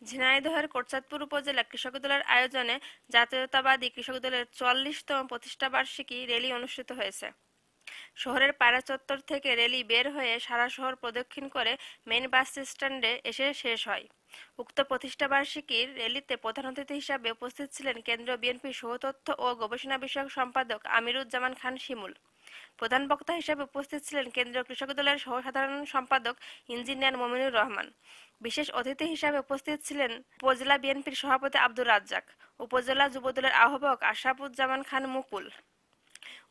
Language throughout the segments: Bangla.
ঝিনাইদহের কোটচাঁদপুর উপজেলা কৃষক দলের আয়োজনে জাতীয়তাবাদী কৃষক দলের ৪৪তম প্রতিষ্ঠাবার্ষিকী র্যালি অনুষ্ঠিত হয়েছে। শহরের পায়রা চত্বর থেকে র্যালি বের হয়ে সারা শহর প্রদক্ষিণ করে মেইন বাস স্ট্যান্ডে এসে শেষ হয়। উক্ত প্রতিষ্ঠাবার্ষিকীর র্যালিতে প্রধান অতিথি হিসাবে উপস্থিত ছিলেন কেন্দ্রীয় বিএনপির সহতথ্য ও গবেষণা বিষয়ক সম্পাদক আমিরুজ্জামান খান শিমুল। প্রধান বক্তা হিসেবে উপস্থিত ছিলেন কেন্দ্রীয় কৃষক দলের সহ-সাধারণ সম্পাদক ইঞ্জিনিয়ার মমিনুর রহমান। বিশেষ অতিথি হিসেবে উপস্থিত ছিলেন উপজেলা বিএনপির সভাপতি আব্দুর রাজ্জাক, উপজেলা যুবদলের আহ্বায়ক আশরাফুজ্জামান খান মুকুল,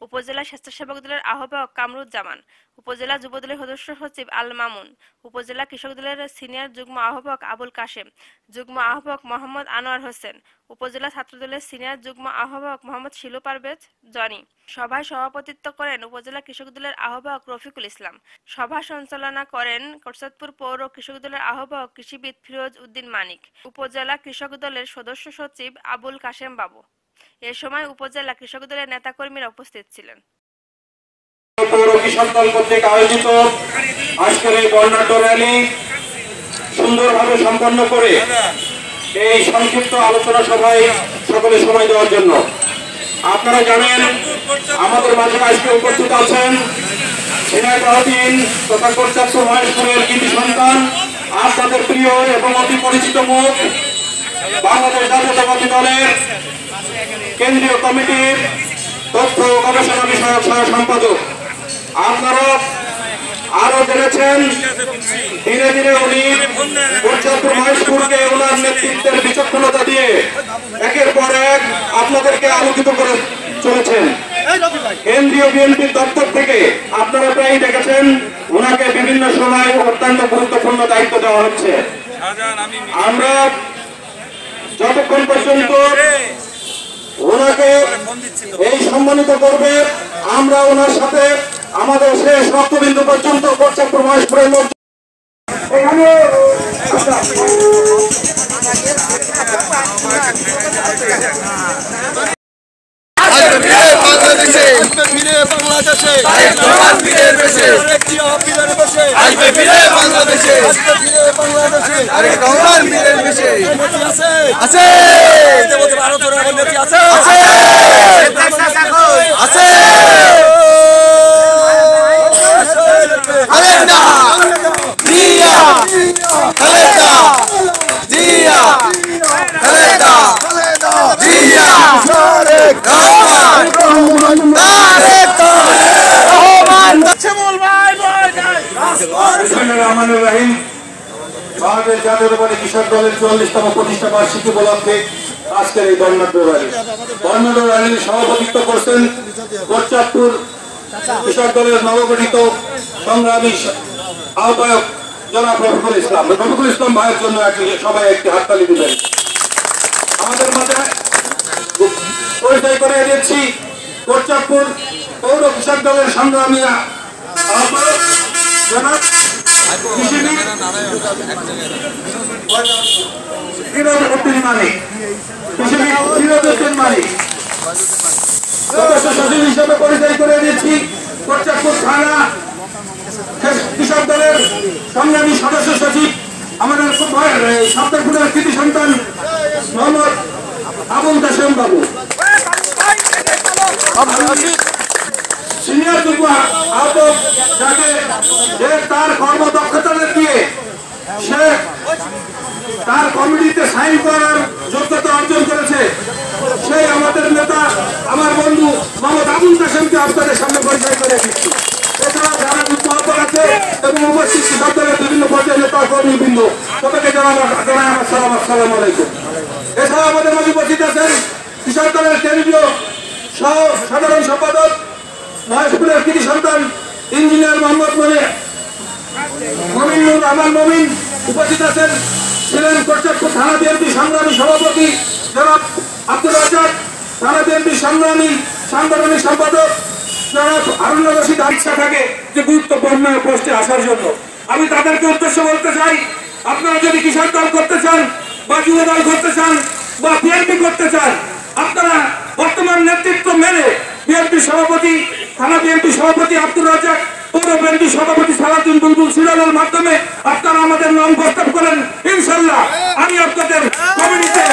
উপজেলা স্বেচ্ছাসেবক দলের আহ্বায়ক কামরুজ্জামান, উপজেলা যুবদলের সদস্য সচিব আল মামুন, উপজেলা কৃষক দলের সিনিয়র যুগ্ম আহ্বায়ক আবুল কাশেম, যুগ্ম আহ্বায়ক মোহাম্মদ আনোয়ার হোসেন, উপজেলা ছাত্রদলের সিনিয়র যুগ্ম আহ্বায়ক মোহাম্মদ শিলু পারভেজ জনি। সভায় সভাপতিত্ব করেন উপজেলা কৃষক দলের আহ্বায়ক রফিকুল ইসলাম। সভা সঞ্চালনা করেন কোটচাঁদপুর পৌর কৃষক দলের আহ্বায়ক কৃষিবিদ ফিরোজ উদ্দিন মানিক, উপজেলা কৃষক দলের সদস্য সচিব আবুল কাশেম বাবু। এ সময় উপজেলা কৃষক দলের নেতাকর্মীরা উপস্থিত ছিলেন। পৌর কৃষক দল কর্তৃক আয়োজিত আজকের এই বর্ণাঢ্য র্যালি সুন্দরভাবে সম্পন্ন করে এই সংক্ষিপ্ত আলোচনা সভায় সকলে সময় দেওয়ার জন্য আপনারা জানেন আমাদের মাঝে আজকে উপস্থিত আছেন ঝিনাইদহ তথা কোটচাঁদপুর মহেশপুরের কৃতি সন্তান, আপনাদের প্রিয় এবং অতি পরিচিত মুখ, বাংলাদেশ জাতীয়তাবাদী দলের কেন্দ্রীয় কমিটির তথ্য গবেষণা বিষয়ক সহ সম্পাদক। আপনারা আরো জেনেছেন ধীরে ধীরে উনি কোটচাঁদপুর মহেশপুরকে ওনার নেতৃত্বের বিচক্ষণতা দিয়ে একের পর এক আপনাদেরকে আলোকিত করে চলেছেন। কেন্দ্রীয় বিএনপির দপ্তর থেকে আপনারা প্রায় দেখেছেন ওনাকে বিভিন্ন সময় অত্যন্ত গুরুত্বপূর্ণ দায়িত্ব দেওয়া হচ্ছে। আমরা যতক্ষণ পর্যন্ত ওনাকে এই সম্মানিত করবে আমরা ওনার সাথে আমাদের শেষ রক্তবিন্দু পর্যন্ত কোটচাঁদপুর মহেশপুরের লোক এখানে বাংলাদেশ জাতীয়তাবাদী কৃষক দলের ৪৪তম প্রতিষ্ঠা বার্ষিকী উপলক্ষে আজকের এই বর্ণাঢ্য র্যালির সভাপতিত্ব করছেন কোটচাঁদপুর কৃষক দলের নবগঠিত সংগ্রামী আহ্বায়ক জনাব রফিকুল ইসলাম। রফিকুল ইসলাম ভাইয়ের জন্য সবাই একটি হাততালি দিবেন। আমাদের মাঝে পরিচয় করে দিচ্ছি কোটচাঁদপুর পৌর কৃষক দলের সংগ্রামী আহ্বায়ক জনাব হিসাবে পরিচয় করে দিচ্ছি কোটচাঁদপুর থানা কৃষক দলের সংগ্রামী সদস্য সচিব আমাদের সপ্তাহের কৃতি সন্তান মোহাম্মদ আবুল কাশেম বাবু, সিনিয়র যুগ্ম আহ্বায়ক যাকে তার কর্মদক্ষতা দিয়ে সে তার কমিটিতে সাইন করার যোগ্যতা অর্জন করেছে, সেই আমাদের নেতা আমার বন্ধু মোহাম্মদ আবুল কাশেমকে আপনাদের সামনে পরিচয় করে দিচ্ছি। এছাড়া যারা যুগ্ম আহ্বায়ক আছে এবং উপস্থিত কৃষক দলের বিভিন্ন পর্যায়ের নেতা কর্মীবৃন্দ সবাইকে জানাই আমার সালাম, আসসালামু আলাইকুম। এছাড়া আমাদের মাঝে উপস্থিত আছেন কৃষক দলের কেন্দ্রীয় সাধারণ সম্পাদক মহেশপুরের কৃতি সন্তান ইঞ্জিনিয়ার মোহাম্মদ মমিনুর রহমান মমিন। উপস্থিত আছেন ছিলেন কোটচাঁদপুর থানা বিএনপি সংগ্রামী সভাপতি জনাব আব্দুর রাজ্জাক, থানা বিএনপি সংগ্রামী সাংগঠনিক সম্পাদক জনাব হারুন রশিদ। ইচ্ছা থাকে যে গুরুত্বপূর্ণ পোস্টে আসার জন্য আমি তাদেরকে উদ্দেশ্য বলতে চাই, আপনারা যদি কৃষক দল করতে চান বা যুব দল করতে চান বা বিএনপি করতে চান, আপনারা বর্তমান নেতৃত্ব মেনে বিএনপি সভাপতি থানা বিএনপি সভাপতি আব্দুর রাজ্জাক পৌর বিএনপি সভাপতি সালাউদ্দিন বুলবুল সিরাজের মাধ্যমে আপনারা আমাদের নাম প্রস্তাব করেন, ইনশাল্লাহ আমি আপনাদের কমিটিতে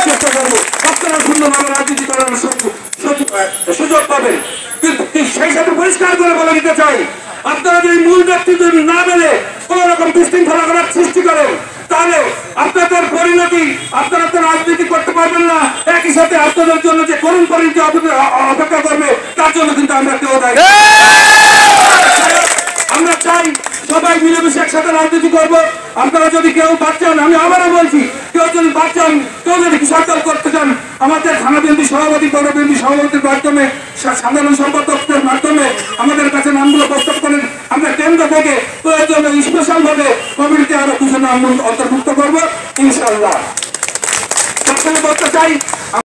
চেষ্টা করবো, আপনারা সুন্দরভাবে রাজনীতি করার সুযোগ পাবেন। কিন্তু সেই সাথে পরিষ্কার করে বলে দিতে চাই, আপনারা যদি মূল ব্যক্তি যদি না মেলে কোন রকম বিশৃঙ্খলা করার সৃষ্টি করেন, তাহলে আপনাদের পরিণতি, আপনারা তো রাজনীতি করতে পারবেন না, একই সাথে আপনাদের জন্য যে করুণ পরিণতি অপেক্ষা করবে তার জন্য কিন্তু আমরা কেউ দায়ী। আমরা চাই সবাই মিলেমিশে একসাথে রাজনীতি করবো। আপনারা যদি কেউ পাচ্ছেন, আমি আবারও বলছি, কেউ যদি পাচ্ছেন, কেউ যদি সরকার করতে চান, আমাদের থানা বিএনপি সভাপতি, পৌর বিএনপি সভাপতির মাধ্যমে সাধারণ সম্পাদক